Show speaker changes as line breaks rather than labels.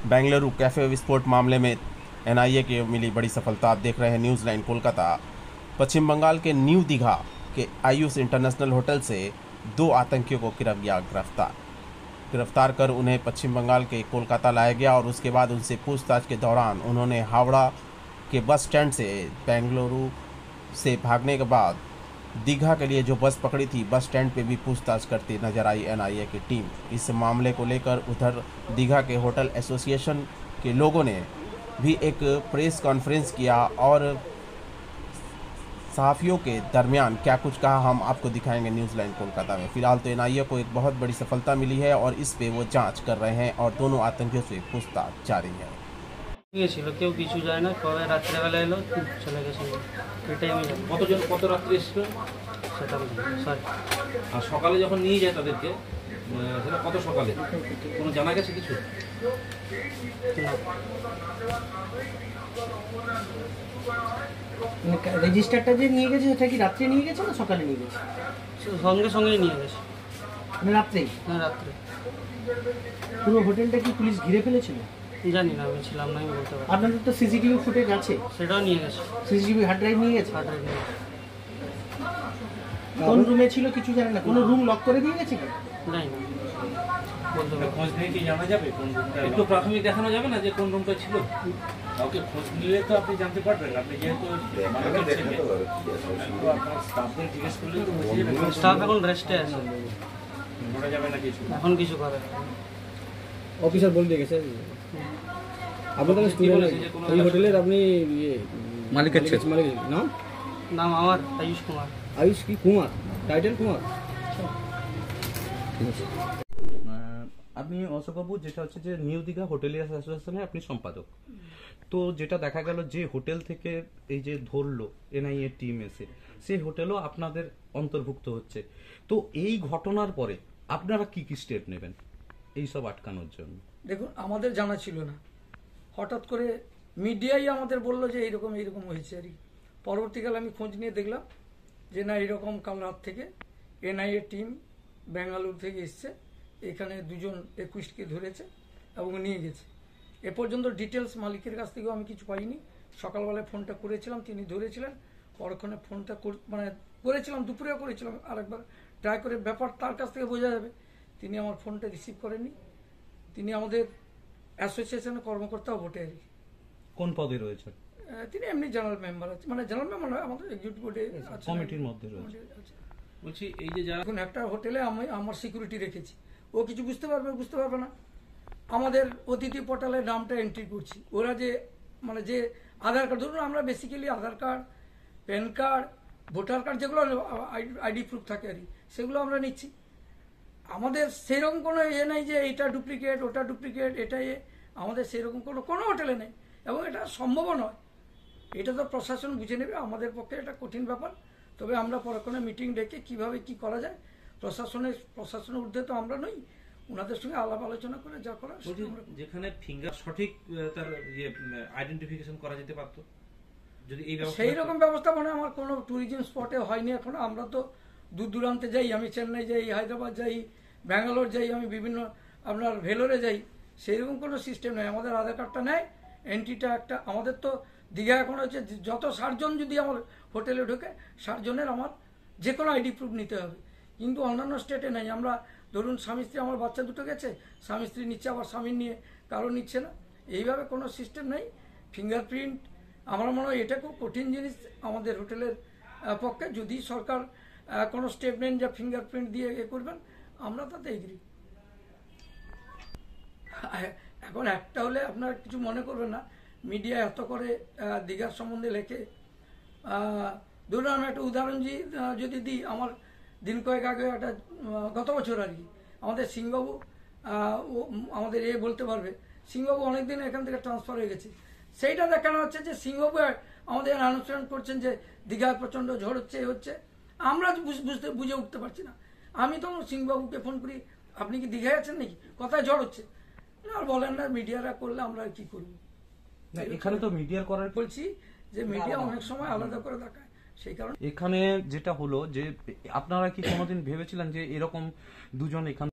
Bengaluru cafe विस्फोट मामले में एनआईए की मिली बड़ी सफलता। आप देख रहे हैं न्यूज़ लाइन कोलकाता। पश्चिम बंगाल के न्यू दीघा के आयुष इंटरनेशनल होटल से 2 आतंकियों को किया गिरफ्तार कर उन्हें पश्चिम बंगाल के कोलकाता लाया गया और उसके बाद उनसे पूछताछ के दौरान उन्होंने हावड़ा के बस स्टैंड से बेंगलुरु से भागने के बाद दीघा के लिए जो बस पकड़ी थी, बस स्टैंड पे भी पूछताछ करती नजर आई एनआईए की टीम। इस मामले को लेकर उधर दीघा के होटल एसोसिएशन के लोगों ने भी एक प्रेस कॉन्फ्रेंस किया और सहाफ़ियों के दरमियान क्या कुछ कहा हम आपको दिखाएंगे न्यूज़ लाइन कोलकाता में। फिलहाल तो एनआईए को एक बहुत बड़ी सफलता मिली है और इस पे वो जांच कर रहे हैं और दोनों आतंकियों से पूछताछ जारी है।
গিয়েছিল কেউ কিছু যায় না, কবে রাত্রেবেলা এলো চলে গেছে, এটাই আমি জানি।
কত রাত্রে এসেছিল
সেটা আমি জানি স্যার।
আর সকালে যখন নিয়ে যায় তাদেরকে, সেটা কত সকালে কোনো জানা গেছে কিছু?
রেজিস্টারটা যে নিয়ে গেছে সেটা কি রাত্রে নিয়ে গেছে না সকালে নিয়ে গেছে?
সঙ্গে সঙ্গেই নিয়ে গেছে।
মানে রাত্রেই?
হ্যাঁ রাত্রে।
পুরো হোটেলটা কি পুলিশ ঘিরে ফেলেছিল?
জানি না, আমি ছিলাম না, আমি বলতে পারি।
আপনাদের তো সিসিটিভি ফুটেজ আছে?
সেটাও নিয়ে গেছে।
সিসিটিভি হার্ড ড্রাইভ নিয়ে গেছে?
হার্ড ড্রাইভ নিয়ে গেছে।
কোন রুমে ছিল কিছু জানেন না? কোনো রুম লক করে দিয়ে গেছে কি?
জানি না, বলতে পারি।
খোঁজ নিয়ে কি জানা যাবে কোন রুমটা? একটু প্রাথমিক দেখানো যাবে না যে কোন রুমটা ছিল? কাউকে খোঁজ নিলে তো আপনি জানতে পারবেন। আপনি যেহেতু আপনার স্টাফদের জিজ্ঞেস করলে তো বুঝে যাবেন।
স্টাফ এখন রেস্টে আছে,
করা যাবে না কিছু,
এখন কিছু করে না।
অফিসার বলে দিয়ে গেছে আপনাদের এই হোটেলের আপনি মালিকের মালিক নাম?
নাম আমার আয়ুষ কুমার।
আয়ুষ কি কুমার? টাইটেল কুমার?
আপনি অশোকবাবু, যেটা হচ্ছে যে নিউ দীঘা হোটেলিয়ার্স অ্যাসোসিয়েশনের আপনি সম্পাদক। তো যেটা দেখা গেল যে হোটেল থেকে এই যে ধরলো এনআইএ টিম এসে, সেই হোটেলও আপনাদের অন্তর্ভুক্ত হচ্ছে। তো এই ঘটনার পরে আপনারা কি কি স্টেপ নেবেন এইসব আটকানোর জন্য?
দেখুন, আমাদের জানা ছিল না, হঠাৎ করে মিডিয়াই আমাদের বললো যে এইরকম হয়েছে আর কি। পরবর্তীকালে আমি খোঁজ নিয়ে দেখলাম যে না, এইরকম কাল রাত থেকে এনআইএ টিম বেঙ্গালুরু থেকে এসছে, এখানে 2 একুইস্টকে ধরেছে এবং নিয়ে গেছে। এ পর্যন্ত ডিটেলস মালিকের কাছ থেকেও আমি কিছু পাইনি। সকালবেলায় ফোনটা করেছিলাম, তিনি ধরেছিলেন। পরক্ষণে ফোনটা করেছিলাম, দুপুরেও করেছিলাম আরেকবার ট্রাই করে, ব্যাপার তার কাছ থেকে বোঝা যাবে। তিনি আমার ফোনটা রিসিভ করেননি। তিনি আমাদের অ্যাসোসিয়েশনের কর্মকর্তাও বটে আর কি।
কোন পদে রয়েছে
তিনি? এমনি জেনারেল মেম্বার আছে, মানে জেনারেল মেম্বার নয়, আমাদের এক্সিকিউটিভ বোর্ডে
কমিটির মধ্যে রয়েছে।
বলছি এই যে যারা
এখন একটা হোটেলে আমি আমার সিকিউরিটি রেখেছি, ও কিছু বুঝতে পারবে না। আমাদের অতিথি পোর্টালের নামটা এন্ট্রি করছি, ওরা যে যে আধার কার্ড, ধরুন আমরা basically Aadhaar card, PAN card, voter card, যেগুলো আইডি প্রুফ থাকে আর কি, সেগুলো আমরা নিচ্ছি। আমাদের সেরকম কোনো নাই যে এটা ডুপ্লিকেট, ওটা ডুপ্লিকেট, এটা আমাদের সেরকম কোনো হোটেলে নেই এবং এটা সম্ভবও নয়। এটা তো প্রশাসন বুঝে নেবে, আমাদের পক্ষে এটা কঠিন ব্যাপার। তবে আমরা পরক্ষণে মিটিং ডেকে কিভাবে কি করা যায়, প্রশাসনের ঊর্ধ্বে তো আমরা নই, ওনাদের সঙ্গে আলাপ আলোচনা করে যা করা।
যেখানে ফিঙ্গার সঠিক তার আইডেন্টিফিকেশন করা যেতে পারতো, যদি এই
সেই রকম ব্যবস্থা আমার কোনো ট্যুরিজম স্পটে হয়নি এখনো। আমরা তো দূর দূরান্তে যাই, আমি চেন্নাই যাই, হায়দ্রাবাদ যাই, ব্যাঙ্গালোর যাই, আমি বিভিন্ন আপনার ভেলোরে যাই, সেইরকম কোনো সিস্টেম নেই। আমাদের আধার কার্ডটা নেয়, এন্ট্রিটা একটা। আমাদের তো দীঘা এখন হচ্ছে যত 60 জন যদি আমার হোটেলে ঢোকে, 60 জনের আমার যে কোনো আইডি প্রুফ নিতে হবে, কিন্তু অন্যান্য স্টেটে নেই। আমরা ধরুন স্বামী স্ত্রী, আমার বাচ্চা 2টো গেছে, স্বামী স্ত্রী নিচ্ছে, আবার স্বামী নিয়ে কারো নিচ্ছে না, এইভাবে কোনো সিস্টেম নেই। ফিঙ্গারপ্রিন্ট আমার মনে হয় এটা খুব কঠিন জিনিস আমাদের হোটেলের পক্ষে। যদি সরকার কোনো স্টেপ নেন যা ফিঙ্গারপ্রিন্ট দিয়ে করবেন, আমরা তাতে এগ্রি। এখন একটা হলে আপনারা কিছু মনে করবেন না, মিডিয়া এত করে দীঘার সম্বন্ধে লেখে। ধরুন আমি একটা উদাহরণ যদি দিই, আমার দিন কয়েক আগে একটা গত বছর আর কি, আমাদের সিংবাবু, আমাদের বলতে পারবে, সিংবাবু অনেকদিন এখান থেকে ট্রান্সফার হয়ে গেছে। সেইটা দেখানো হচ্ছে যে সিংবাবু আমাদের অ্যানাউন্সমেন্ট করছেন যে দীঘায় প্রচণ্ড ঝড় হচ্ছে। আমরা বুঝে উঠতে পারছি না। আমি তখন সিংবাবুকে ফোন করি, আপনি কি দীঘায় আছেন নাকি, কোথায় ঝড় হচ্ছে? আর বলেন না, মিডিয়ারা করলে আমরা কি করবো?
এখানে তো মিডিয়ার করার
বলছি যে মিডিয়া অনেক সময় আলাদা করে দেখায়, সেই কারণে।
এখানে যেটা হলো যে আপনারা কি কোনোদিন ভেবেছিলেন যে এরকম 2 জন এখান